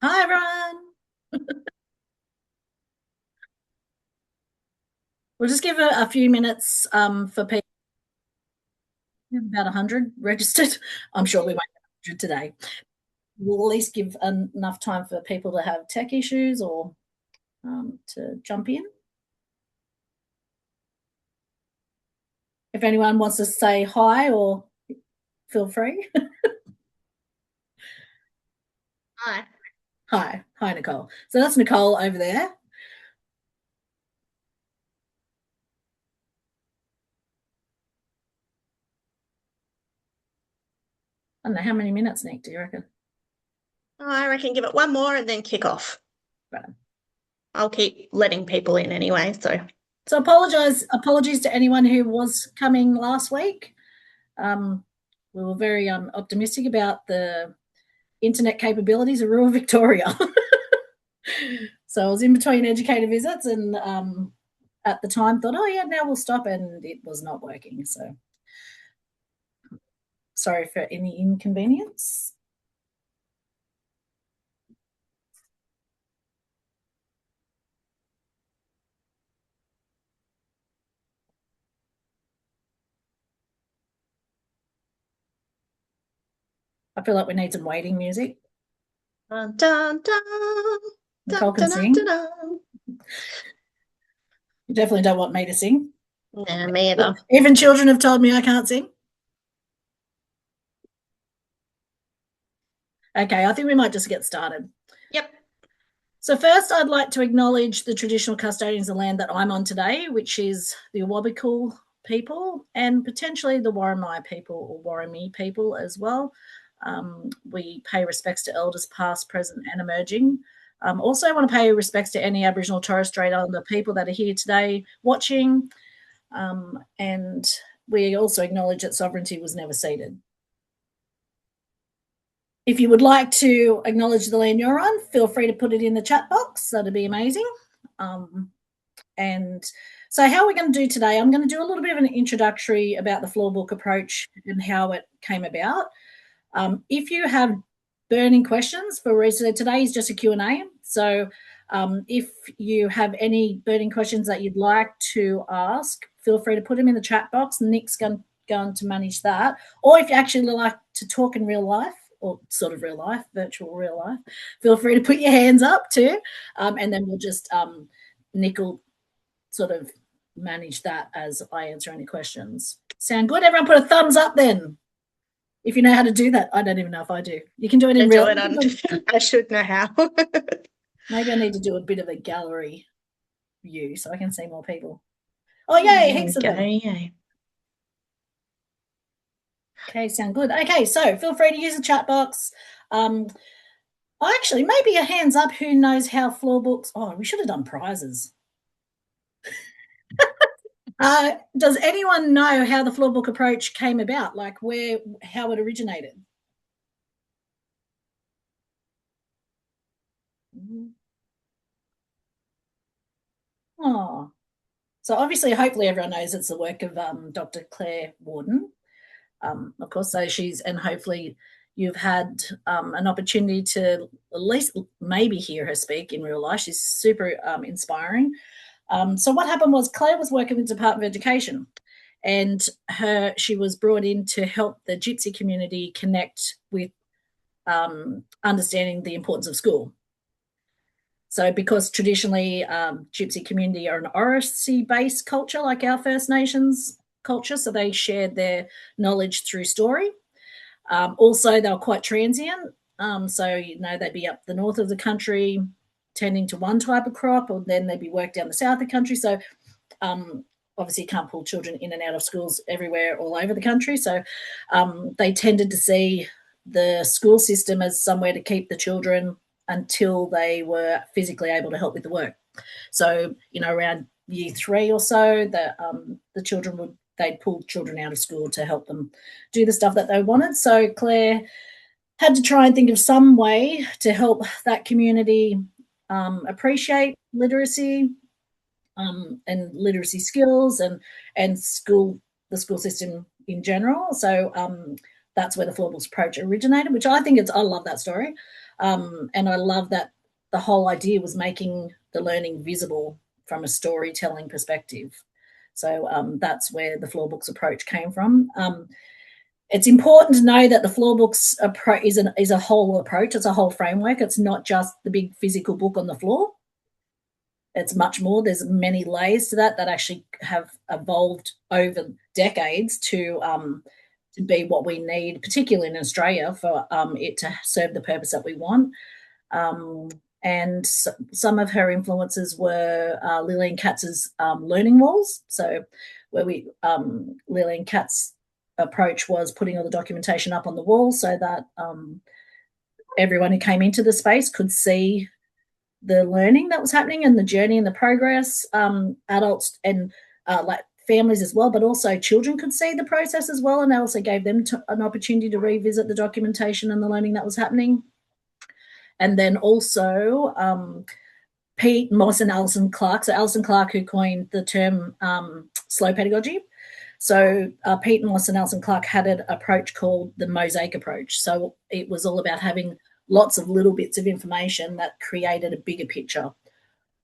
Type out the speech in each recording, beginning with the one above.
Hi, everyone. We'll just give a few minutes for people. We have about 100 registered. I'm sure we won't get 100 today. We'll at least give enough time for people to have tech issues or to jump in. If anyone wants to say hi or feel free. Hi. Hi. Hi, Nicole. So that's Nicole over there. I don't know how many minutes, Nick, do you reckon? I reckon give it one more and then kick off. Right. I'll keep letting people in anyway. So apologies to anyone who was coming last week. Um, we were very optimistic about the internet capabilities of rural Victoria. So I was in between educator visits and at the time thought, oh, yeah, now we'll stop. And it was not working. So sorry for any inconvenience. I feel like we need some waiting music. Dun, dun, dun, dun, Nicole can dun, dun, dun, sing. dun. You definitely don't want me to sing. Nah, me either. Even children have told me I can't sing. Okay, I think we might just get started. Yep. So first, I'd like to acknowledge the traditional custodians of the land that I'm on today, which is the Awabakal people and potentially the Warramai people or Warramie people as well. We pay respects to elders past, present and emerging. Also, I want to pay respects to any Aboriginal and Torres Strait Islander people that are here today watching. And we also acknowledge that sovereignty was never ceded. If you would like to acknowledge the land you're on, feel free to put it in the chat box. That'd be amazing. Um, and so, how we're going to do today, I'm going to do a little bit of an introductory about the Floorbook approach and how it came about. If you have burning questions for research, today is just a Q&A. So if you have any burning questions that you'd like to ask, feel free to put them in the chat box. Nick's going to manage that. Or if you actually like to talk in real life, or sort of real life, virtual real life, feel free to put your hands up too. And then we'll just, Nick will sort of manage that as I answer any questions. Sound good? Everyone put a thumbs up then. If you know how to do that, I don't even know if I do. You can do it in I do real. it on. I should know how. Maybe I need to do a bit of a gallery view so I can see more people. Oh, yay, There we heaps of go. them. Yay. Okay, sound good. Okay, so feel free to use the chat box. Actually, maybe a hands up who knows how Floorbooks. Oh, we should have done prizes. Does anyone know how the Floorbook approach came about? Like how it originated? Oh, so obviously, hopefully, everyone knows it's the work of Dr. Claire Warden. Of course, so and hopefully you've had an opportunity to at least maybe hear her speak in real life. She's super inspiring. So what happened was Claire was working with the Department of Education, and she was brought in to help the Gypsy community connect with understanding the importance of school. So, because traditionally Gypsy community are an oracy-based culture, like our First Nations culture, so they shared their knowledge through story. Also, they were quite transient. So, they'd be up the north of the country tending to one type of crop, or then they'd be worked down the south of the country. So, obviously, you can't pull children in and out of schools everywhere, all over the country. So, they tended to see the school system as somewhere to keep the children until they were physically able to help with the work. So, around year 3 or so, the children they'd pull children out of school to help them do the stuff that they wanted. So Claire had to try and think of some way to help that community appreciate literacy and literacy skills and the school system in general. So that's where the Floorbooks approach originated, which I love that story. And I love that the whole idea was making the learning visible from a storytelling perspective. So that's where the Floorbooks approach came from. It's important to know that the Floorbooks approach is a whole approach. It's a whole framework. It's not just the big physical book on the floor. It's much more. There's many layers to that actually have evolved over decades to be what we need, particularly in Australia, for it to serve the purpose that we want. And some of her influences were Lillian Katz's learning walls. So where Lillian Katz approach was putting all the documentation up on the wall so that everyone who came into the space could see the learning that was happening and the journey and the progress. Adults and like families as well, but also children could see the process as well, and that also gave them an opportunity to revisit the documentation and the learning that was happening. And then also Pete Moss and Alison Clark. So Alison Clark, who coined the term slow pedagogy. So Pete Moss and Alison Clark had an approach called the mosaic approach. So it was all about having lots of little bits of information that created a bigger picture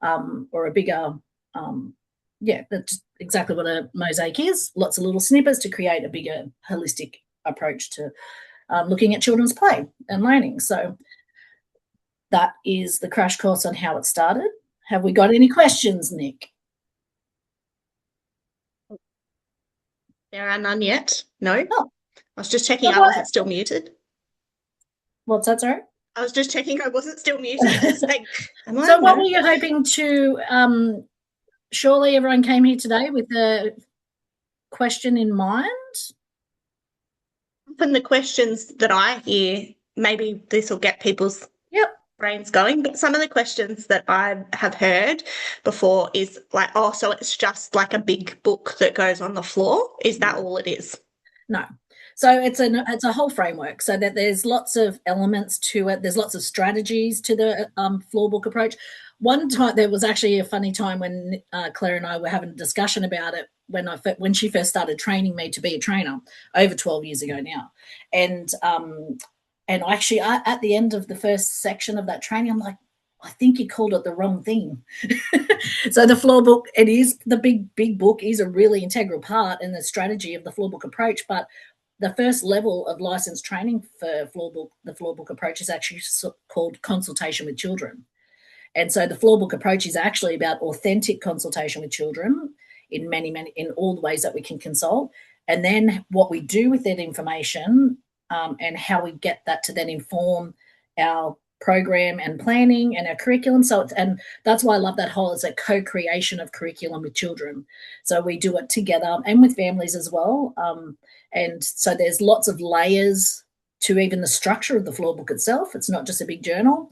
or a bigger, that's exactly what a mosaic is. Lots of little snippets to create a bigger holistic approach to looking at children's play and learning. So that is the crash course on how it started. Have we got any questions, Nick? There are none yet. No. Oh. I was just checking I wasn't still muted. What's that, sorry? I was just checking I wasn't still muted. Like, so what were you hoping to surely everyone came here today with a question in mind? From the questions that I hear, maybe this will get people's brains going, but some of the questions that I have heard before is like, oh, so it's just like a big book that goes on the floor. Is that all it is? No. So it's a whole framework, so that there's lots of elements to it. There's lots of strategies to the Floorbook approach. One time, there was actually a funny time when Claire and I were having a discussion about it when she first started training me to be a trainer over 12 years ago now. And actually, at the end of the first section of that training, I'm like, I think you called it the wrong thing. So the Floorbook, it is the big book, is a really integral part in the strategy of the Floorbook approach. But the first level of licensed training for the Floorbook approach is actually called consultation with children. And so the Floorbook approach is actually about authentic consultation with children in in all the ways that we can consult. And then what we do with that information and how we get that to then inform our program and planning and our curriculum. And that's why I love that whole, it's a co-creation of curriculum with children. So we do it together and with families as well. And so there's lots of layers to even the structure of the Floorbook itself. It's not just a big journal.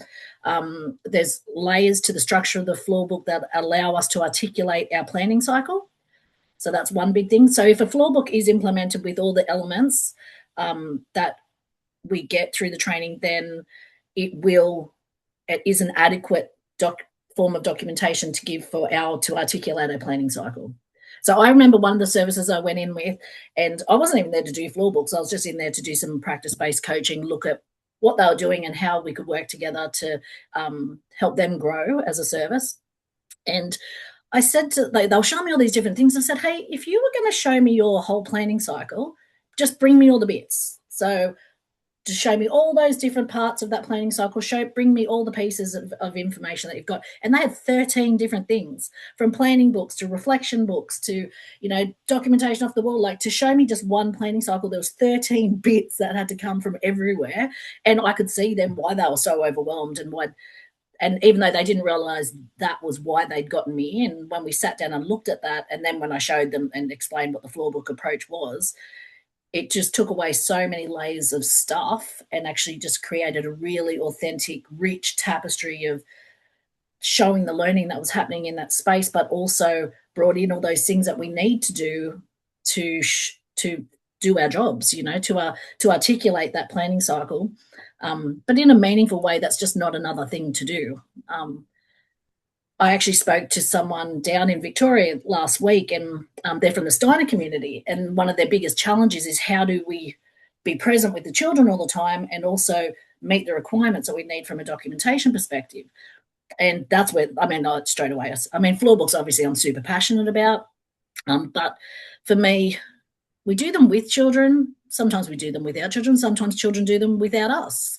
There's layers to the structure of the Floorbook that allow us to articulate our planning cycle. So that's one big thing. So if a Floorbook is implemented with all the elements that we get through the training, then it is an adequate form of documentation to give to articulate our planning cycle. So I remember one of the services I went in with, and I wasn't even there to do Floorbooks. I was just in there to do some practice-based coaching, look at what they were doing and how we could work together to help them grow as a service. And I said they'll show me all these different things. I said, hey, if you were going to show me your whole planning cycle, just bring me all the bits. So to show me all those different parts of that planning cycle, bring me all the pieces of information that you've got. And they had 13 different things, from planning books to reflection books to, documentation off the wall. Like, to show me just one planning cycle, there was 13 bits that had to come from everywhere. And I could see them why they were so overwhelmed and even though they didn't realise that was why they'd gotten me in, when we sat down and looked at that, and then when I showed them and explained what the Floorbook approach was, it just took away so many layers of stuff and actually just created a really authentic, rich tapestry of showing the learning that was happening in that space, but also brought in all those things that we need to do to do our jobs, to articulate that planning cycle, but in a meaningful way that's just not another thing to do. I actually spoke to someone down in Victoria last week, and they're from the Steiner community, and one of their biggest challenges is how do we be present with the children all the time and also meet the requirements that we need from a documentation perspective. And that's where, I mean, not straight away. I mean, Floorbooks, obviously, I'm super passionate about. But for me, we do them with children. Sometimes we do them without children. Sometimes children do them without us.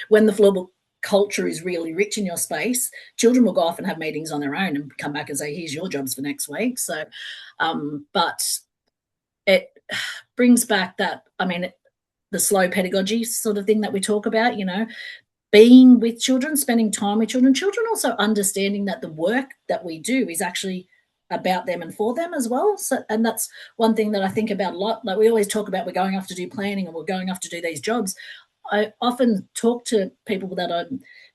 When the Floorbook culture is really rich in your space, children will go off and have meetings on their own and come back and say, here's your jobs for next week. So, but it brings back that, I mean, the slow pedagogy sort of thing that we talk about, you know, being with children, spending time with children, children also understanding that the work that we do is actually about them and for them as well. So, and that's one thing that I think about a lot. Like we always talk about, we're going off to do planning and we're going off to do these jobs. I often talk to people that I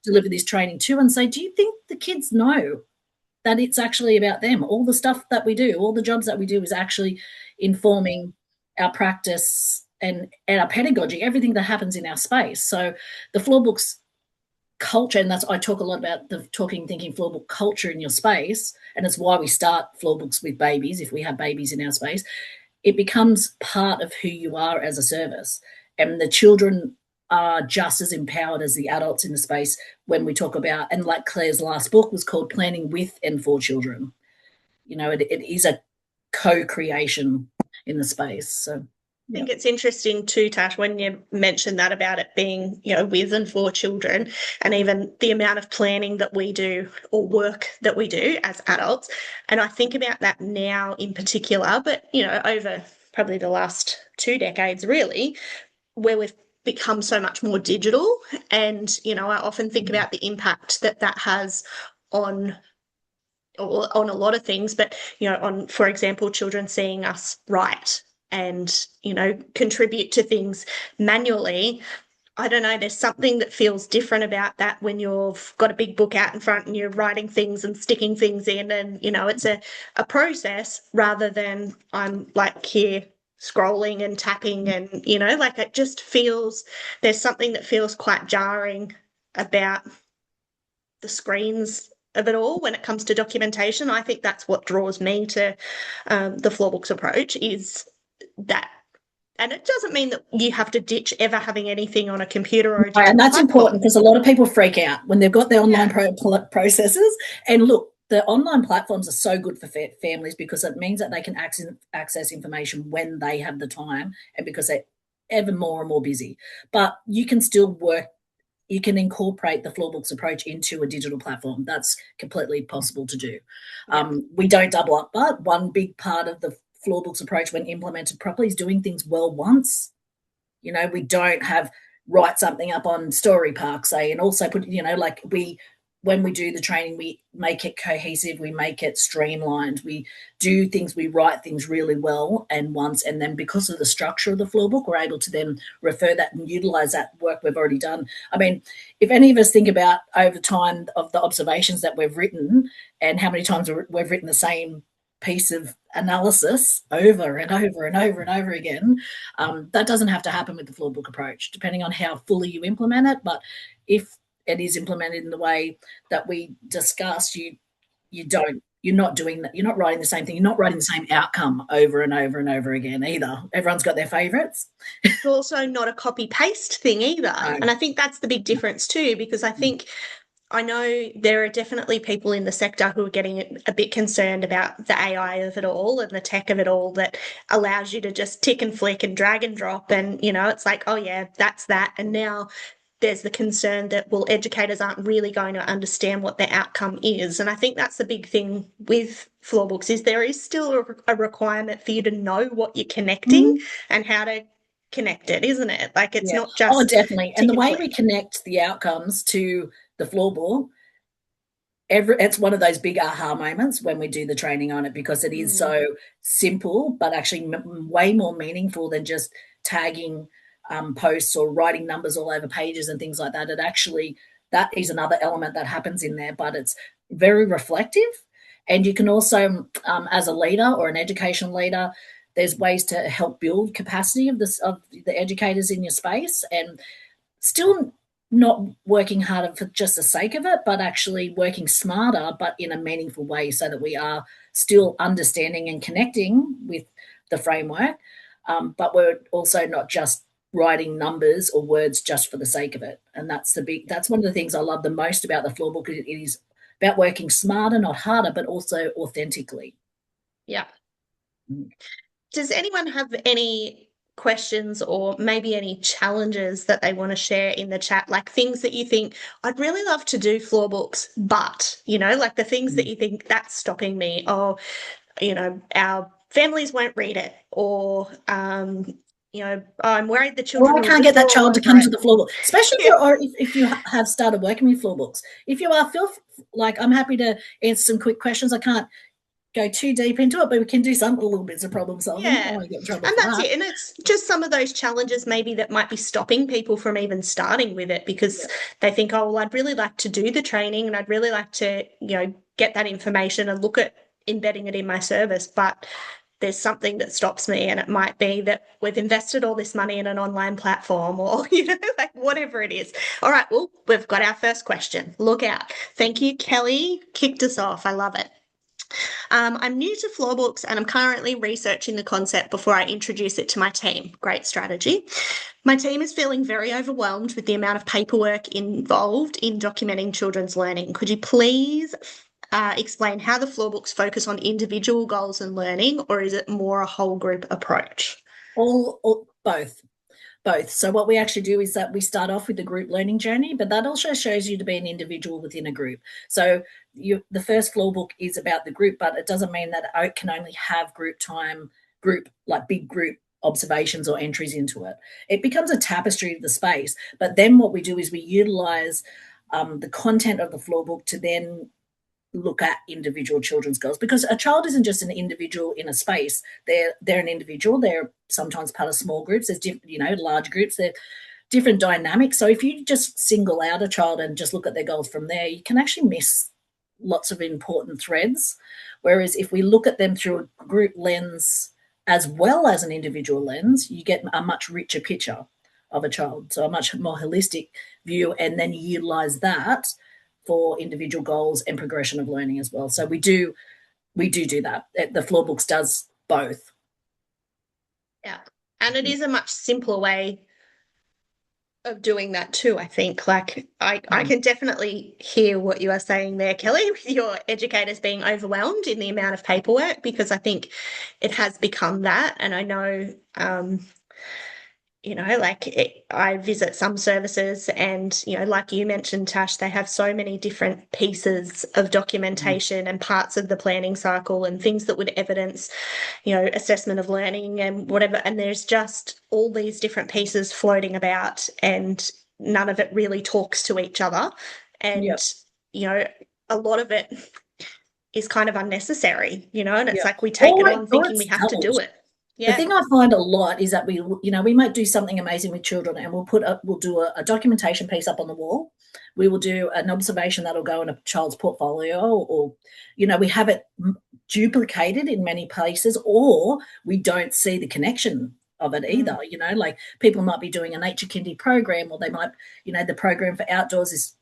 deliver this training to and say, do you think the kids know that it's actually about them? All the stuff that we do, all the jobs that we do is actually informing our practice and our pedagogy, everything that happens in our space. So the Floorbooks culture, and that's, I talk a lot about the thinking floorbook culture in your space, and it's why we start Floorbooks with babies. If we have babies in our space, it becomes part of who you are as a service, and the children are just as empowered as the adults in the space when we talk about, and like Claire's last book was called Planning with and for Children. You know, it is a co-creation in the space. So I think it's interesting too, Tash, when you mentioned that about it being, you know, with and for children, and even the amount of planning that we do or work that we do as adults. And I think about that now in particular, but, you know, over probably the last 2 decades, really, where we've become so much more digital. And, you know, I often think about the impact that that has on a lot of things, but, you know, on, for example, children seeing us write and, you know, contribute to things manually. I don't know, there's something that feels different about that when you've got a big book out in front and you're writing things and sticking things in, and, you know, it's a process rather than I'm like here scrolling and tapping, and, you know, like it just feels, there's something that feels quite jarring about the screens of it all when it comes to documentation. I think that's what draws me to the Floorbooks approach, is that. And it doesn't mean that you have to ditch ever having anything on a computer or a digital and that's platform. important, because a lot of people freak out when they've got their online processes. And look, the online platforms are so good for families because it means that they can access information when they have the time, and because they're ever more and more busy. But you can still work, you can incorporate the Floorbooks approach into a digital platform. That's completely possible to do. We don't double up, but one big part of the Floorbooks approach, when implemented properly, is doing things well once. You know, we don't have write something up on Story Park, say, and also put, you know, like when we do the training, we make it cohesive, we make it streamlined, we do things, we write things really well and once, and then because of the structure of the Floorbook, we're able to then refer that and utilize that work we've already done. I mean, if any of us think about over time of the observations that we've written and how many times we've written the same piece of analysis over and over and over and over again, that doesn't have to happen with the Floorbook approach, depending on how fully you implement it. But if it is implemented in the way that we discussed, you're not doing that, you're not writing the same thing, you're not writing the same outcome over and over and over again either. Everyone's got their favorites. It's also not a copy paste thing either. No. And I think that's the big difference too, because I know there are definitely people in the sector who are getting a bit concerned about the AI of it all and the tech of it all that allows you to just tick and flick and drag and drop, and, you know, it's like, oh yeah, that's that. And now there's the concern that, well, educators aren't really going to understand what the outcome is. And I think that's the big thing with Floorbooks, is there is still a requirement for you to know what you're connecting and how to connect it, isn't it? Like it's not just... Oh, definitely. And the way we connect the outcomes to the Floorbook, it's one of those big aha moments when we do the training on it, because it is so simple, but actually way more meaningful than just tagging posts or writing numbers all over pages and things like that. It actually, that is another element that happens in there, but it's very reflective. And you can also, as a leader or an education leader, there's ways to help build capacity of the educators in your space, and still not working harder for just the sake of it, but actually working smarter, but in a meaningful way, so that we are still understanding and connecting with the framework. But we're also not just writing numbers or words just for the sake of it. And that's one of the things I love the most about the floor book. It is about working smarter, not harder, but also authentically. Yeah. Does anyone have any questions or maybe any challenges that they want to share in the chat, like things that you think I'd really love to do Floorbooks, but like the things that you think that's stopping me, or our families won't read it, or I'm worried the children I can't get that child to come to the floor book, especially if you have started working with floor books. If you are, feel like I'm happy to answer some quick questions. I can't go too deep into it, but we can do some little bits of problem solving. Yeah, and that's it. And it's just some of those challenges maybe that might be stopping people from even starting with it, because they think, oh, well, I'd really like to do the training and I'd really like to, get that information and look at embedding it in my service, but there's something that stops me, and it might be that we've invested all this money in an online platform, or like whatever it is. All right, well, we've got our first question. Look out. Thank you, Kelly. Kicked us off. I love it. I'm new to Floorbooks and I'm currently researching the concept before I introduce it to my team. Great strategy. My team is feeling very overwhelmed with the amount of paperwork involved in documenting children's learning. Could you please explain how the Floorbooks focus on individual goals and learning, or is it more a whole group approach? Both. So what we actually do is that we start off with the group learning journey, but that also shows you to be an individual within a group. So the first floor book is about the group, but it doesn't mean that it can only have group time, big group observations or entries into it. It becomes a tapestry of the space. But then what we do is we utilize the content of the floor book to then look at individual children's goals, because a child isn't just an individual in a space. They're an individual. They're sometimes part of small groups. There's different, large groups. They're different dynamics. So if you just single out a child and just look at their goals from there, you can actually miss lots of important threads. Whereas if we look at them through a group lens as well as an individual lens, you get a much richer picture of a child. So a much more holistic view, and then you utilize that for individual goals and progression of learning as well. So we do that. The Floorbooks does both. Yeah, and it is a much simpler way of doing that too, I think. Like I can definitely hear what you are saying there, Kelly, with your educators being overwhelmed in the amount of paperwork, because I think it has become that. And I know I visit some services and, like you mentioned, Tash, they have so many different pieces of documentation and parts of the planning cycle and things that would evidence, assessment of learning and whatever. And there's just all these different pieces floating about, and none of it really talks to each other. And, a lot of it is kind of unnecessary, and it's like we take it on thinking we have to do it. Yeah. The thing I find a lot is that we might do something amazing with children, and we'll do a documentation piece up on the wall. We will do an observation that'll go in a child's portfolio, or we have it duplicated in many places, or we don't see the connection of it either. Like people might be doing a nature kindy program, or they might, the program for outdoors is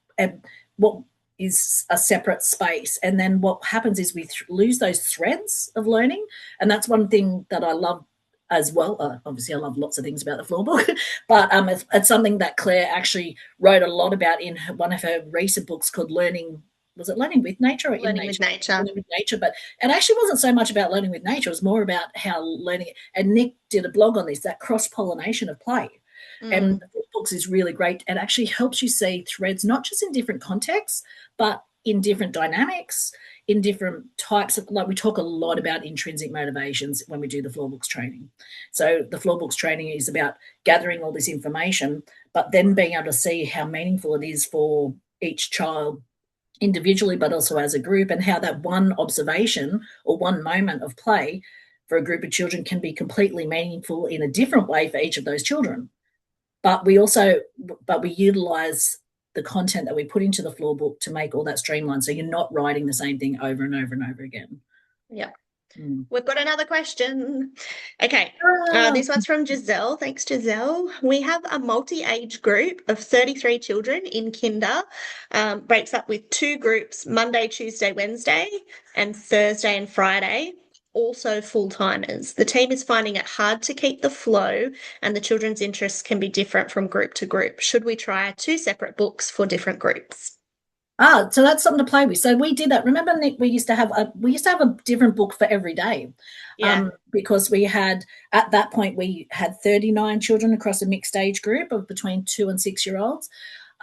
what is a separate space. And then what happens is we lose those threads of learning. And that's one thing that I love as well. Obviously, I love lots of things about the floor book, but it's something that Claire actually wrote a lot about in one of her recent books called Learning. Was it Learning with Nature or Learning with Nature? Learning with Nature. But it actually wasn't so much about learning with nature. It was more about how learning, and Nick did a blog on this, that cross-pollination of play. And the books is really great. It actually helps you see threads, not just in different contexts, but in different dynamics, in different types of, like we talk a lot about intrinsic motivations when we do the Floorbooks training. So the Floorbooks training is about gathering all this information, but then being able to see how meaningful it is for each child individually, but also as a group, and how that one observation or one moment of play for a group of children can be completely meaningful in a different way for each of those children. But we utilize the content that we put into the floor book to make all that streamlined, so you're not writing the same thing over and over and over again. Yeah. We've got another question. Okay, this one's from Giselle. Thanks, Giselle. We have a multi-age group of 33 children in kinder, breaks up with 2 groups, Monday, Tuesday, Wednesday, and Thursday and Friday. also full-timers. The team is finding it hard to keep the flow, and the children's interests can be different from group to group. Should we try two separate books for different groups? So that's something to play with. So we did that. Remember, Nick, we used to have a different book for every day, Yeah. because we had at that point we had 39 children across a mixed age group of between 2 and 6 year olds,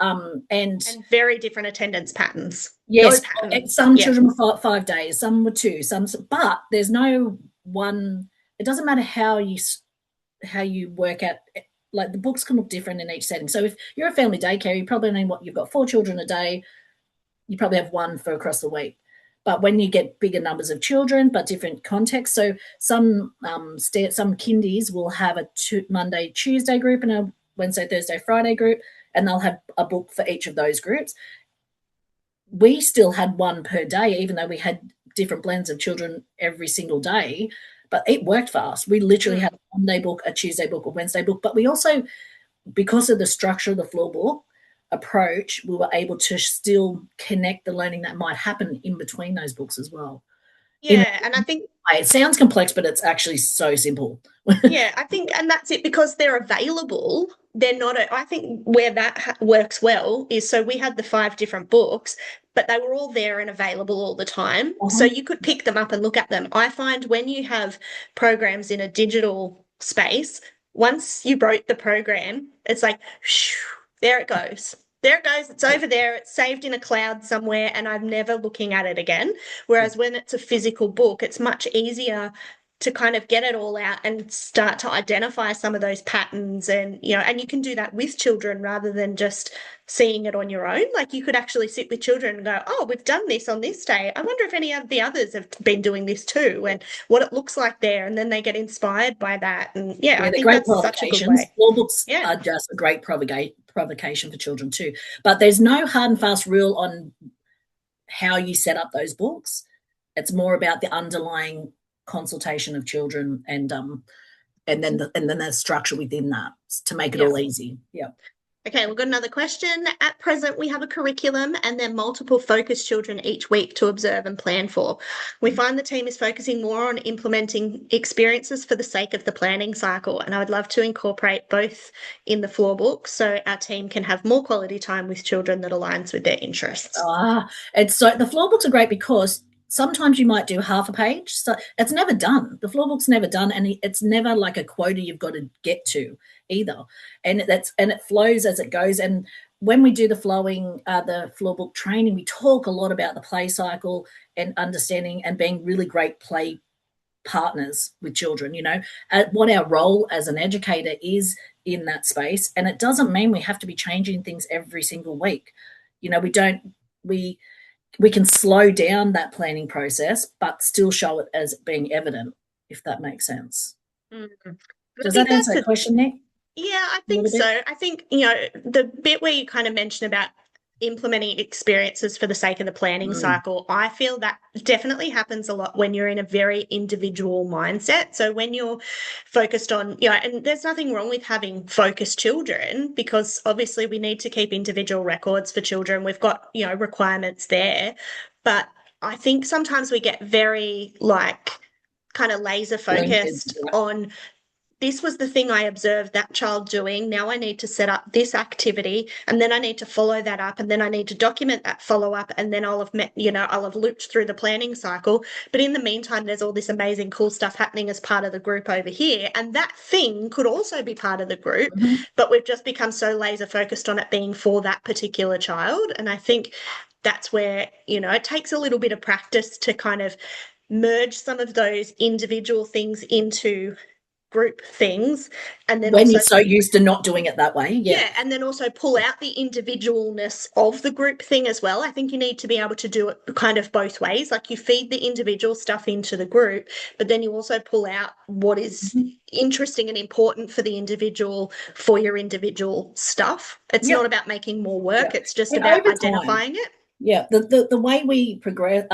and very different attendance patterns. yes, No pattern. some Yeah. children were 5 days, some were two, but there's no one. It doesn't matter how you work out. Like the books can look different in each setting. So if you're a family daycare, you probably know what you've got 4 children a day. You probably have one for across the week. But when you get bigger numbers of children, but different contexts, so some kindies will have a Monday, Tuesday group and a Wednesday, Thursday, Friday group, and they'll have a book for each of those groups. We still had one per day, even though we had different blends of children every single day, but it worked for us. We literally had a Monday book, a Tuesday book, a Wednesday book, but we also, because of the structure of the Floorbook approach, we were able to still connect the learning that might happen in between those books as well. Yeah, and I think it sounds complex, but it's actually so simple. Yeah, I think, and that's it, because they're available. They're not, I think where that works well is, so we had the 5 different books, but they were all there and available all the time. So you could pick them up and look at them. I find when you have programs in a digital space, once you wrote the program, it's like, shoo, there it goes. There it goes. It's over there. It's saved in a cloud somewhere, and I'm never looking at it again. Whereas when it's a physical book, it's much easier to kind of get it all out and start to identify some of those patterns. And and you can do that with children rather than just seeing it on your own. Like, you could actually sit with children and go, oh, we've done this on this day. I wonder if any of the others have been doing this too, and what it looks like there. And then they get inspired by that. And I think that's such a good way. Floorbooks are just a great provocation for children too. But there's no hard and fast rule on how you set up those books. It's more about the underlying consultation of children, and then the structure within that to make it all easy. Yeah. Okay, we've got another question. At present, we have a curriculum and then multiple focus children each week to observe and plan for. We find the team is focusing more on implementing experiences for the sake of the planning cycle, and I would love to incorporate both in the Floorbook so our team can have more quality time with children that aligns with their interests. And so the Floorbooks are great because sometimes you might do half a page. So it's never done. The Floorbook's never done, and it's never like a quota you've got to get to either. And it flows as it goes. And when we do the Floorbook training, we talk a lot about the play cycle and understanding and being really great play partners with children, what our role as an educator is in that space. And it doesn't mean we have to be changing things every single week. We can slow down that planning process, but still show it as being evident, if that makes sense. Does that answer the question, Nick? Yeah, I think so. I think, the bit where you kind of mentioned about implementing experiences for the sake of the planning cycle, I feel that definitely happens a lot when you're in a very individual mindset. So when you're focused on, and there's nothing wrong with having focused children, because obviously we need to keep individual records for children. We've got, requirements there. But I think sometimes we get very kind of laser focused on, this was the thing I observed that child doing. Now I need to set up this activity, and then I need to follow that up, and then I need to document that follow-up, and then I'll have looped through the planning cycle. But in the meantime, there's all this amazing cool stuff happening as part of the group over here, and that thing could also be part of the group, but we've just become so laser focused on it being for that particular child. And I think that's where, it takes a little bit of practice to kind of merge some of those individual things into group things, and then when you're so used to not doing it that way, and then also pull out the individualness of the group thing as well. I think you need to be able to do it kind of both ways. Like, you feed the individual stuff into the group, but then you also pull out what is interesting and important for the individual for your individual stuff. It's not about making more work, it's just about identifying it. The way we progress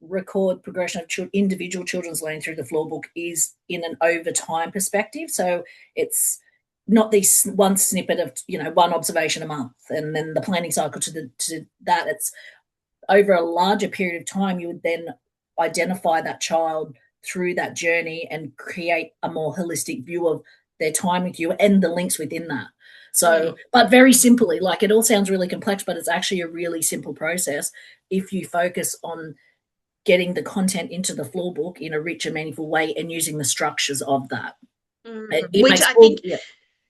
record progression of individual children's learning through the Floorbook is in an over time perspective. So it's not this one snippet of one observation a month and then the planning cycle to that. It's over a larger period of time. You would then identify that child through that journey and create a more holistic view of their time with you and the links within that. So, but very simply, like it all sounds really complex, but it's actually a really simple process if you focus on getting the content into the floor book in a rich and meaningful way and using the structures of that. It Which makes I think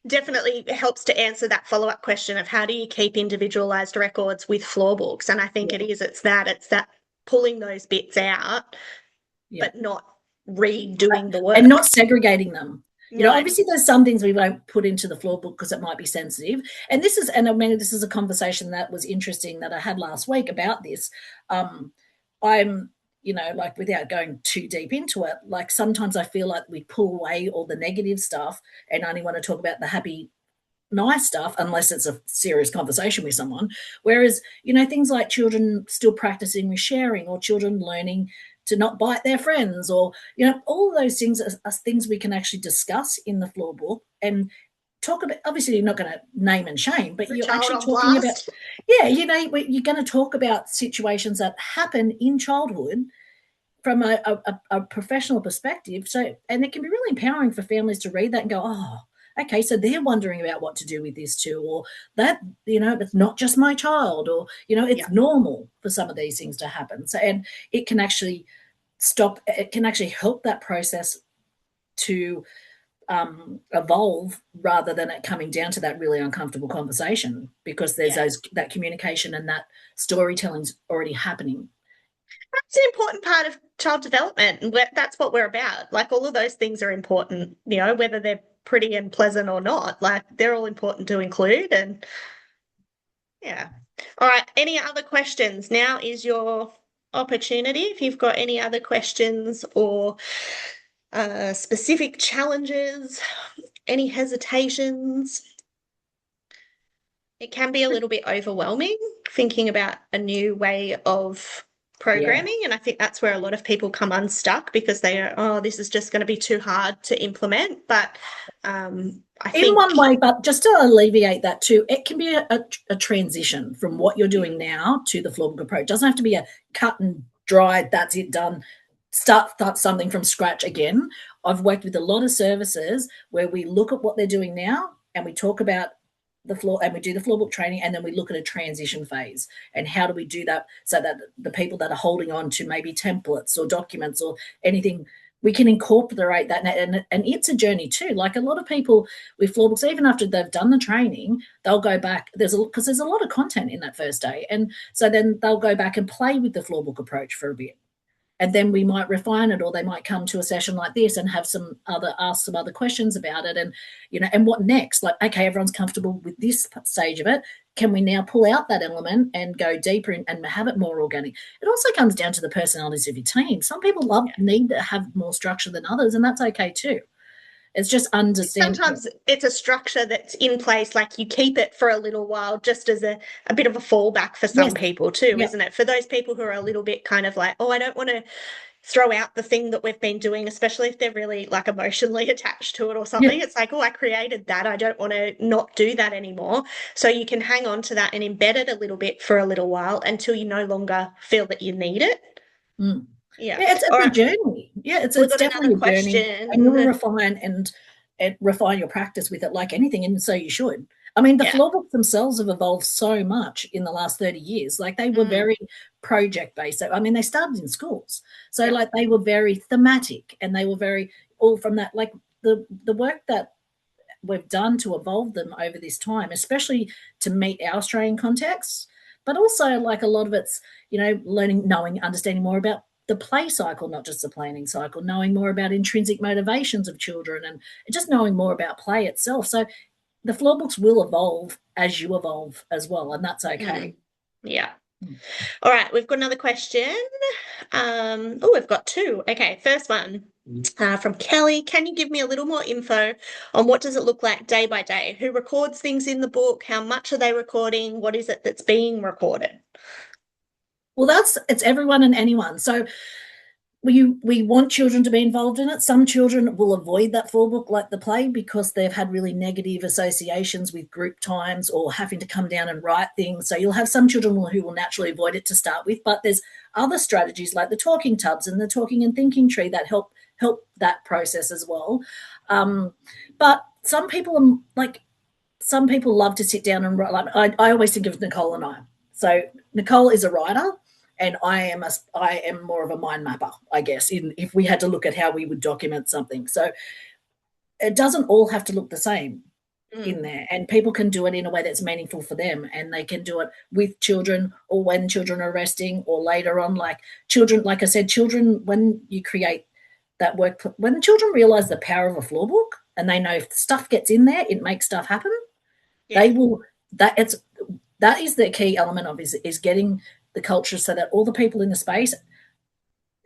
definitely helps to answer that follow-up question of how do you keep individualized records with Floorbooks? And I think it's that pulling those bits out, but not redoing the work. And not segregating them. You know, obviously there's some things we won't put into the floor book because it might be sensitive. And this is a conversation that was interesting that I had last week about this. I'm, you know, like without going too deep into it, like sometimes I feel like we pull away all the negative stuff and only want to talk about the happy, nice stuff unless it's a serious conversation with someone. Whereas, you know, things like children still practicing with sharing or children learning to not bite their friends or, you know, all those things are things we can actually discuss in the floor book and talk about. Obviously, you're not going to name and shame, but you're actually talking about, you know, you're going to talk about situations that happen in childhood from a professional perspective. So, and it can be really empowering for families to read that and go, oh, okay, so they're wondering about what to do with this too, or that, you know, it's not just my child, or, you know, it's normal for some of these things to happen. So, and it can actually help that process to evolve rather than it coming down to that really uncomfortable conversation because there's that communication and that storytelling's already happening. That's an important part of child development, and that's what we're about. Like all of those things are important, you know, whether they're pretty and pleasant or not. Like they're all important to include. And all right. Any other questions? Now is your opportunity. If you've got any other questions or specific challenges, any hesitations. It can be a little bit overwhelming thinking about a new way of programming. And I think that's where a lot of people come unstuck because they are, oh, this is just going to be too hard to implement. But I think in one way, but just to alleviate that too, it can be a transition from what you're doing now to the Floorbooks approach. It doesn't have to be a cut and dried, that's it, done, start something from scratch again. I've worked with a lot of services where we look at what they're doing now and we talk about the floor and we do the Floorbook training, and then we look at a transition phase and how do we do that so that the people that are holding on to maybe templates or documents or anything, we can incorporate that. And it's a journey too. Like a lot of people with Floorbooks, even after they've done the training, they'll go back because there's a lot of content in that first day, and so then they'll go back and play with the Floorbook approach for a bit. And then we might refine it, or they might come to a session like this and have ask some other questions about it. And, you know, and what next? Like, okay, everyone's comfortable with this stage of it. Can we now pull out that element and go deeper and have it more organic? It also comes down to the personalities of your team. Some people need to have more structure than others, and that's okay too. It's just understanding. Sometimes it's a structure that's in place, like you keep it for a little while just as a bit of a fallback for some people too, isn't it? For those people who are a little bit kind of like, oh, I don't want to throw out the thing that we've been doing, especially if they're really like emotionally attached to it or something. It's like, oh, I created that. I don't want to not do that anymore. So you can hang on to that and embed it a little bit for a little while until you no longer feel that you need it. It's a journey. It's definitely a journey, and you will refine and refine your practice with it like anything, and so you should. I mean, the Floorbooks themselves have evolved so much in the last 30 years. Like they were very project-based. I mean, they started in schools. So like they were very thematic, and they were very all from that, like the work that we've done to evolve them over this time, especially to meet our Australian contexts, but also like a lot of it's, you know, learning, knowing, understanding more about the play cycle, not just the planning cycle, knowing more about intrinsic motivations of children and just knowing more about play itself. So the Floorbooks will evolve as you evolve as well, and that's okay. All right, we've got another question. We've got two. Okay, first one from Kelly. Can you give me a little more info on what does it look like day by day? Who records things in the book? How much are they recording? What is it that's being recorded? Well, it's everyone and anyone. So we want children to be involved in it. Some children will avoid that Floorbook like the play because they've had really negative associations with group times or having to come down and write things. So you'll have some children who will naturally avoid it to start with, but there's other strategies like the talking tubs and the talking and thinking tree that help help that process as well. But some people love to sit down and write. Like I always think of Nicole and I. So Nicole is a writer, and I am more of a mind mapper, I guess. If we had to look at how we would document something, so it doesn't all have to look the same in there, and people can do it in a way that's meaningful for them, and they can do it with children or when children are resting or later on. Like children, like I said, children, when you create that work, when the children realize the power of a floor book and they know if stuff gets in there, it makes stuff happen. Yeah. They will, that is the key element of is getting the culture so that all the people in the space,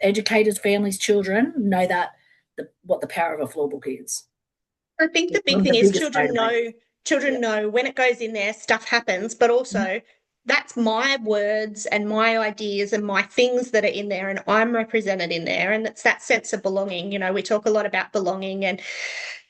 educators, families, children, know that what the power of a floor book is. I think the big thing is children know when it goes in there, stuff happens, but also that's my words and my ideas and my things that are in there, and I'm represented in there, and it's that sense of belonging. We talk a lot about belonging, and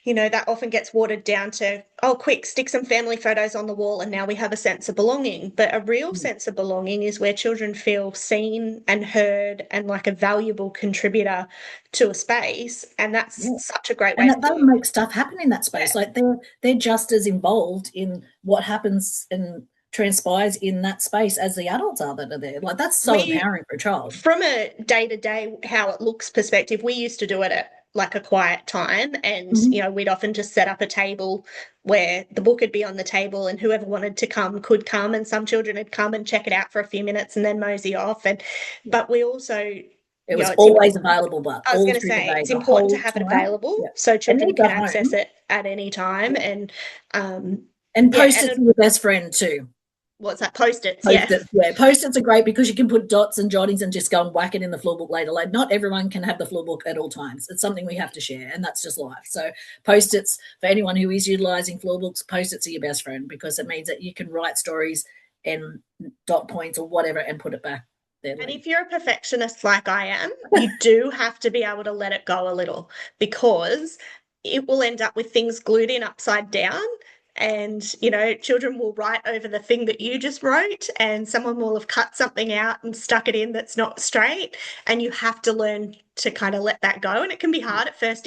that often gets watered down to, oh, quick, stick some family photos on the wall and now we have a sense of belonging. But a real sense of belonging is where children feel seen and heard and like a valuable contributor to a space. And that's such a great way to make stuff happen in that space. Yeah. Like they're just as involved in what happens and transpires in that space as the adults are that are there. Like that's so empowering for a child. From a day-to-day how it looks perspective, we used to do it at like a quiet time, and we'd often just set up a table where the book would be on the table and whoever wanted to come could come, and some children would come and check it out for a few minutes and then mosey off. But we also it was always available. But I was going to say it's important to have it available so children can access it at any time. And Post-its are your best friend too. What's that? Post-its. Post-its are great because you can put dots and jottings and just go and whack it in the floor book later. Like not everyone can have the floor book at all times. It's something we have to share, and that's just life. So post-its, for anyone who is utilizing floor books, post-its are your best friend because it means that you can write stories and dot points or whatever and put it back there. And if you're a perfectionist like I am, you do have to be able to let it go a little, because it will end up with things glued in upside down. And, children will write over the thing that you just wrote, and someone will have cut something out and stuck it in that's not straight. And you have to learn to kind of let that go. And it can be hard at first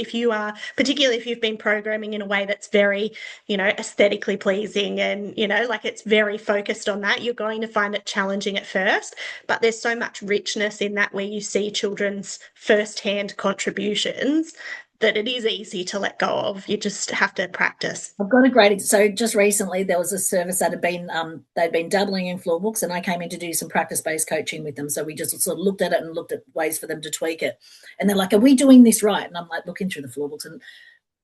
particularly if you've been programming in a way that's very, aesthetically pleasing and, like it's very focused on that. You're going to find it challenging at first, but there's so much richness in that where you see children's firsthand contributions that it is easy to let go of. You just have to practice. I've got a great, so just recently there was a service that had been, they'd been dabbling in floor books, and I came in to do some practice-based coaching with them. So we just sort of looked at it and looked at ways for them to tweak it. And they're like, are we doing this right? And I'm like looking through the floor books, and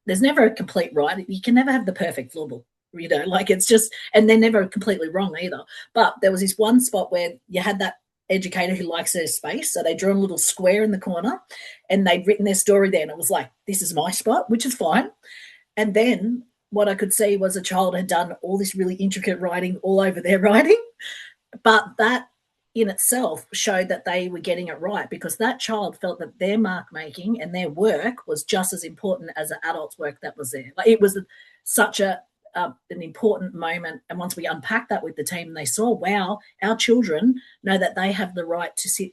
there's never a complete right. You can never have the perfect floor book, like it's just, and they're never completely wrong either. But there was this one spot where you had that educator who likes their space, so they drew a little square in the corner and they'd written their story there, and it was like, this is my spot, which is fine. And then what I could see was a child had done all this really intricate writing all over their writing, but that in itself showed that they were getting it right, because that child felt that their mark making and their work was just as important as the adult's work that was there. Like it was such an important moment. And once we unpacked that with the team, they saw, wow, our children know that they have the right to sit,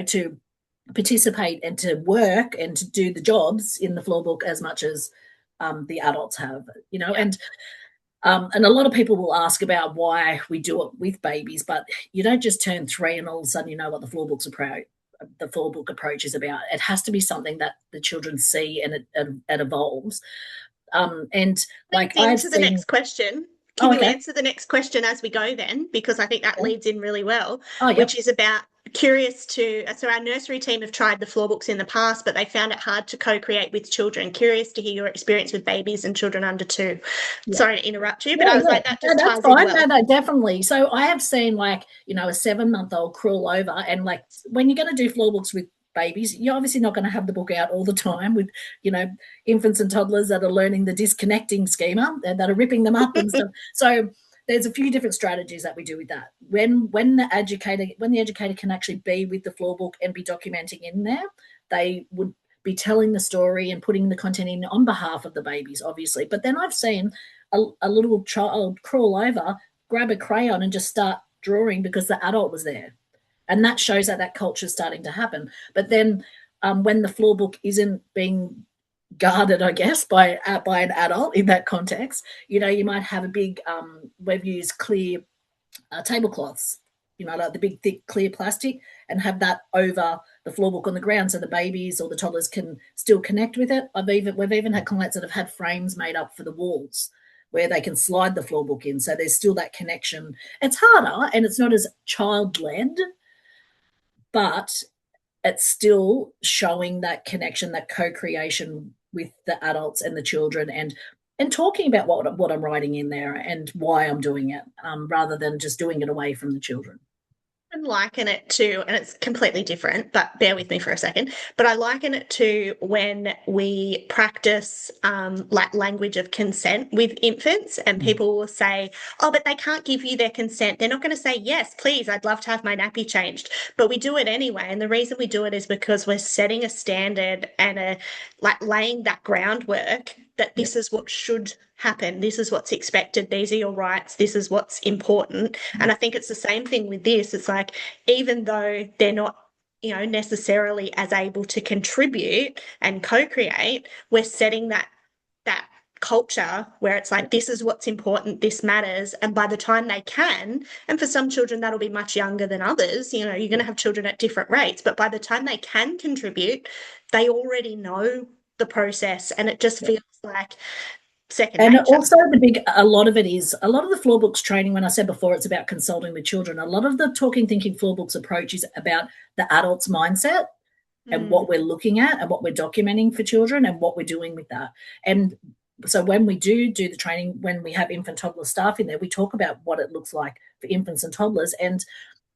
to participate and to work and to do the jobs in the floor book as much as the adults have, and a lot of people will ask about why we do it with babies, but you don't just turn 3 and all of a sudden you know what the Floorbooks approach is about. It has to be something that the children see and it evolves. And like into the next question. Can you answer the next question as we go then? Because I think that leads in really well, which is about so our nursery team have tried the floor books in the past, but they found it hard to co-create with children. Curious to hear your experience with babies and children under 2. Yeah. Sorry to interrupt you, but I was like, that just ties in well. No, definitely. So I have seen a 7-month-old crawl over, and like when you're going to do floor books with babies, you're obviously not going to have the book out all the time with, infants and toddlers that are learning the disconnecting schema and that are ripping them up and stuff. So there's a few different strategies that we do with that. When the educator can actually be with the floor book and be documenting in there, they would be telling the story and putting the content in on behalf of the babies, obviously. But then I've seen a little child crawl over, grab a crayon and just start drawing because the adult was there. And that shows that culture is starting to happen. But then when the floor book isn't being guarded, I guess, by an adult in that context, you might have a big, we've used clear tablecloths, like the big, thick, clear plastic, and have that over the floor book on the ground so the babies or the toddlers can still connect with it. We've even had clients that have had frames made up for the walls where they can slide the floor book in. So there's still that connection. It's harder and it's not as child-led, but it's still showing that connection, that co-creation with the adults and the children, and talking about what I'm writing in there and why I'm doing it, rather than just doing it away from the children. I liken it to, and it's completely different, but bear with me for a second, but I liken it to when we practice like language of consent with infants, and people will say, oh, but they can't give you their consent. They're not going to say, yes, please, I'd love to have my nappy changed. But we do it anyway. And the reason we do it is because we're setting a standard and like laying that groundwork that this is what should happen. This is what's expected. These are your rights. This is what's important. And I think it's the same thing with this. It's like, even though they're not, necessarily as able to contribute and co-create, we're setting that culture where it's like, this is what's important, this matters. And by the time they can, and for some children that'll be much younger than others, you're going to have children at different rates, but by the time they can contribute, they already know the process, and it just feels like second and nature. Also a lot of the Floorbooks training, when I said before it's about consulting with children, a lot of the talking thinking Floorbooks approach is about the adult's mindset and what we're looking at and what we're documenting for children and what we're doing with that. And so when we do the training, when we have infant toddler staff in there, we talk about what it looks like for infants and toddlers, and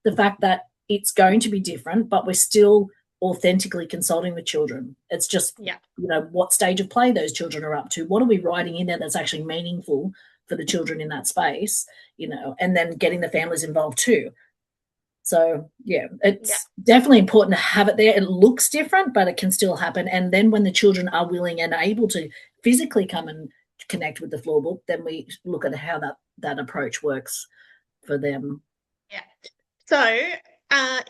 the fact that it's going to be different, but we're still authentically consulting with children. It's just, what stage of play those children are up to. What are we writing in there that's actually meaningful for the children in that space, and then getting the families involved too. So, it's definitely important to have it there. It looks different, but it can still happen. And then when the children are willing and able to physically come and connect with the floor book, then we look at how that approach works for them. Yeah. So,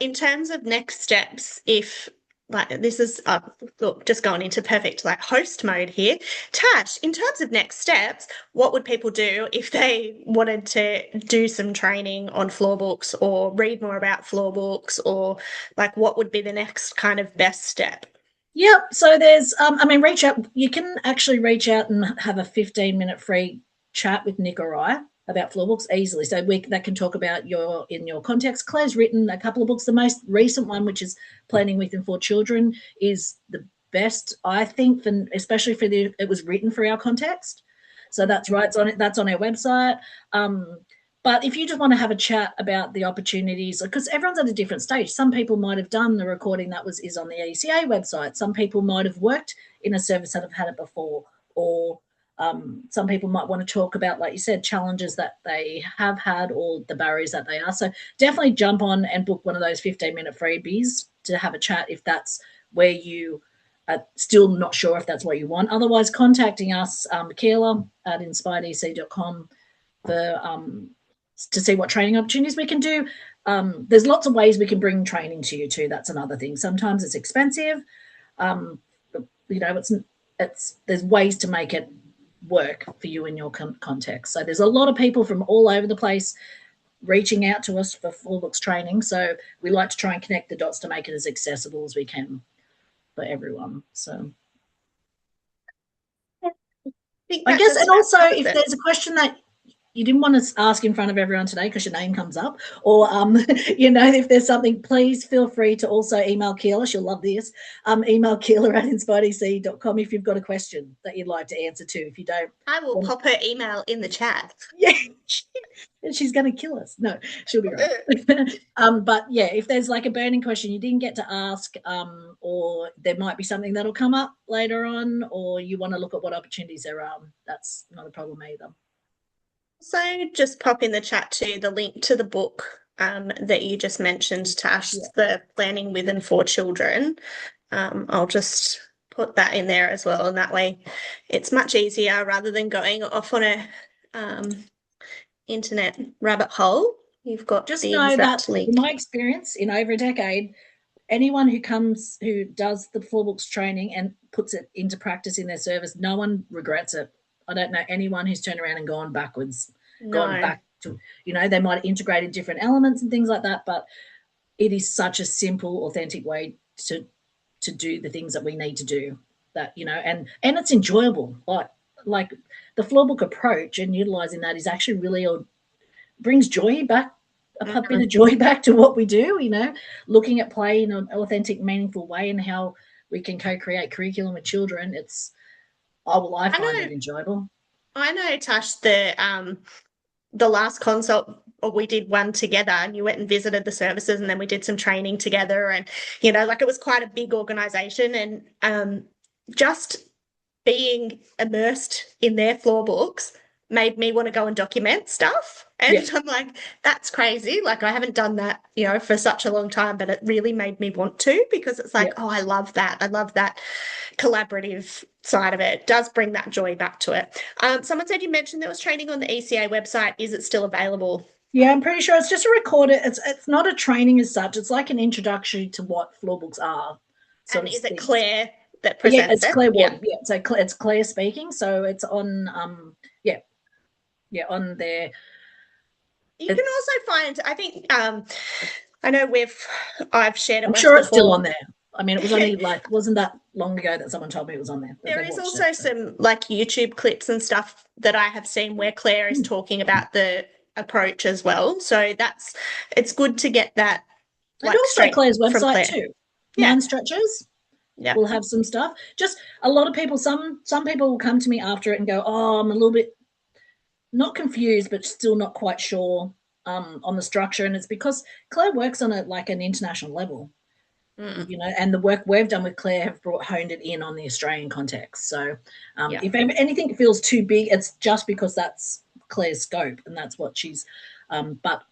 in terms of next steps, if like this is look, just going into perfect like host mode here, Tash, in terms of next steps, what would people do if they wanted to do some training on Floorbooks or read more about Floorbooks, or like what would be the next kind of best step? Yep. So there's, reach out. You can actually reach out and have a 15-minute free chat with Nick or I about Floorbooks easily. So that can talk about in your context. Claire's written a couple of books. The most recent one, which is Planning with and for Children, is the best, I think, especially it was written for our context. So that's right. That's on our website. But if you just want to have a chat about the opportunities, because everyone's at a different stage. Some people might have done the recording that is on the ECA website. Some people might have worked in a service that have had it before, or some people might want to talk about, like you said, challenges that they have had or the barriers that they are. So definitely jump on and book one of those 15-minute freebies to have a chat if that's where you are still not sure if that's what you want. Otherwise, contacting us, Michaela at inspiredec.com to see what training opportunities we can do. There's lots of ways we can bring training to you too. That's another thing. Sometimes it's expensive. There's ways to make it work for you in your context. So there's a lot of people from all over the place reaching out to us for Floorbooks training. So we like to try and connect the dots to make it as accessible as we can for everyone. So I guess, and also if there's a question that you didn't want to ask in front of everyone today because your name comes up, or if there's something, please feel free to also email Keela. She'll love this. Email Keela at inspiredec.com if you've got a question that you'd like to answer to. If you don't, I will pop her email in the chat. Yeah, she's going to kill us. No, she'll be right. But yeah, if there's like a burning question you didn't get to ask, or there might be something that'll come up later on, or you want to look at what opportunities there are, that's not a problem either. So just pop in the chat to the link to the book that you just mentioned, Tash, the Planning with and for Children. I'll just put that in there as well, and that way it's much easier rather than going off on a internet rabbit hole. You've got just the know exact that link. in my experience in over a decade, anyone who does the Floorbooks training and puts it into practice in their service, no one regrets it. I don't know anyone who's turned around and gone backwards, gone back to, they might integrate in different elements and things like that, but it is such a simple, authentic way to do the things that we need to do, that, and it's enjoyable. Like the Floorbook approach and utilizing that is actually really brings joy back, a bit of joy back to what we do, looking at play in an authentic, meaningful way and how we can co-create curriculum with children. I find it enjoyable. I know, Tash, the last consult, we did one together and you went and visited the services and then we did some training together, and, like it was quite a big organisation, and just being immersed in their Floorbooks made me want to go and document stuff. And I'm like, that's crazy. Like, I haven't done that, for such a long time, but it really made me want to, because it's like, oh, I love that. I love that collaborative side of it. It does bring that joy back to it. Someone said you mentioned there was training on the ECA website. Is it still available? Yeah, I'm pretty sure it's just a recorded. It's not a training as such. It's like an introduction to what Floorbooks are. And is it Claire that presents it? Yeah, it's Claire Ward. Yeah, so it's Claire speaking. So it's on, on there. You can also find, I think, I know I've shared it. I'm sure it's still on there. I mean, it was only wasn't that long ago that someone told me it was on there. There is also some YouTube clips and stuff that I have seen where Claire is talking about the approach as well. So it's good to get that. And also Claire's website too. Mind Stretches. Yeah, we'll have some stuff. Just a lot of people. Some people will come to me after it and go, "Oh, I'm a little bit not confused, but still not quite sure on the structure." And it's because Claire works on an international level, and the work we've done with Claire have honed it in on the Australian context. So if anything feels too big, it's just because that's Claire's scope and that's what she's. But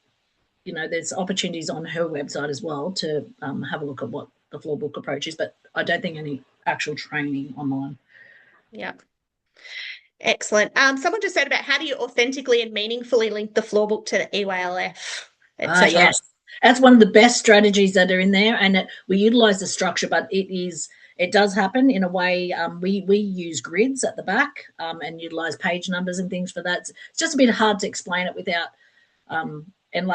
there's opportunities on her website as well to have a look at what the Floorbook approach is. But I don't think any actual training online. Yeah. Excellent. Someone just said about how do you authentically and meaningfully link the Floorbook to the EYLF, etc. Yes, that's one of the best strategies that are in there, and we utilise the structure, but it does happen in a way. We use grids at the back and utilise page numbers and things for that. It's just a bit hard to explain it without and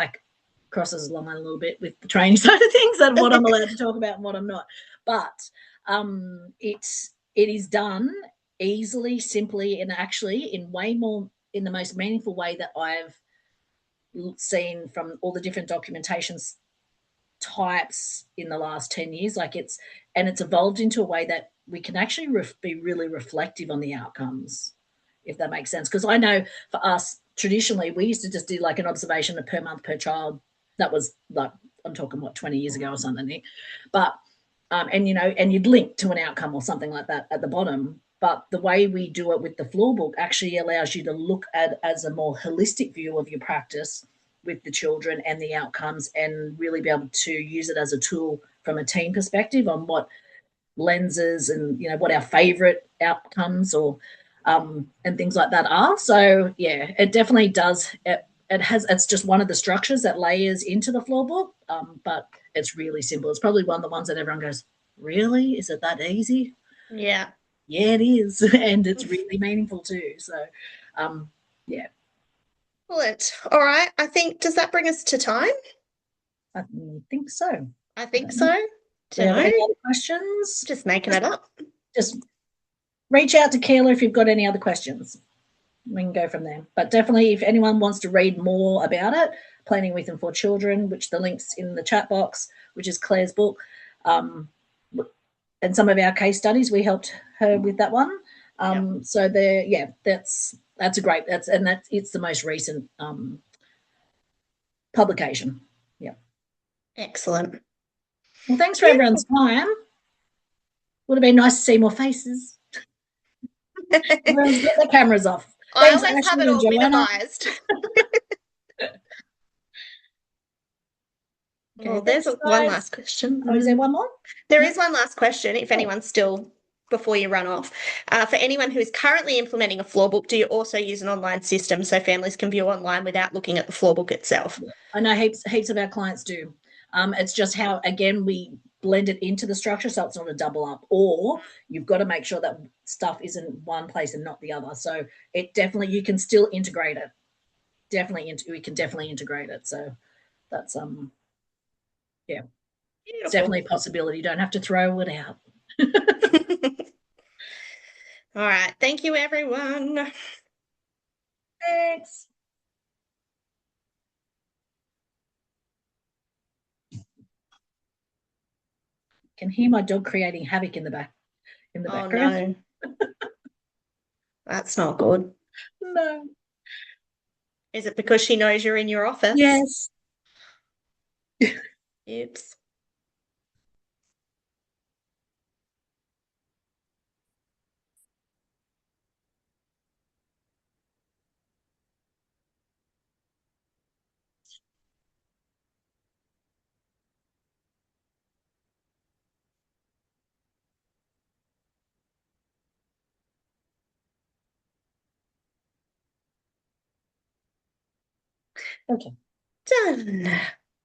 crosses the line a little bit with the training side of things and what I'm allowed to talk about and what I'm not. But it is done easily, simply, and actually in the most meaningful way that I've seen from all the different documentations types in the last 10 years. It's evolved into a way that we can actually be really reflective on the outcomes, if that makes sense. Because I know for us, traditionally, we used to just do an observation per month per child. That was I'm talking 20 years ago or something. But and you'd link to an outcome or something like that at the bottom. But the way we do it with the Floorbook actually allows you to look at as a more holistic view of your practice with the children and the outcomes, and really be able to use it as a tool from a team perspective on what lenses and what our favourite outcomes or and things like that are. So yeah, it definitely does. It's just one of the structures that layers into the Floorbook, but it's really simple. It's probably one of the ones that everyone goes, really? Is it that easy? Yeah. Yeah, it is, and it's really meaningful too. So, yeah. Excellent. All right. I think, does that bring us to time? I think so. I think so. Do you have any other questions? Just making it up. Just reach out to Keela if you've got any other questions. We can go from there. But definitely, if anyone wants to read more about it, Planning with and for Children, which the link's in the chat box, which is Claire's book, and some of our case studies, we helped her with that one. So that's a great. It's the most recent publication. Yeah. Excellent. Well, thanks for everyone's time. Would have been nice to see more faces. Everyone's got their cameras off. I always have it all minimised. Well, there's one last question. Oh, is there one more? There is one last question, if anyone's still, before you run off. For anyone who is currently implementing a Floorbook, do you also use an online system so families can view online without looking at the Floorbook itself? I know heaps of our clients do. It's just how, again, we blend it into the structure so it's not a double up, or you've got to make sure that stuff is in one place and not the other. So it definitely, you can still integrate it. We can definitely integrate it. So that's yeah, Beautiful. it's definitely a possibility. You don't have to throw it out. All right. Thank you, everyone. Thanks. Can hear my dog creating havoc in the background. No. That's not good. No. Is it because she knows you're in your office? Yes. Oops. Okay. Done.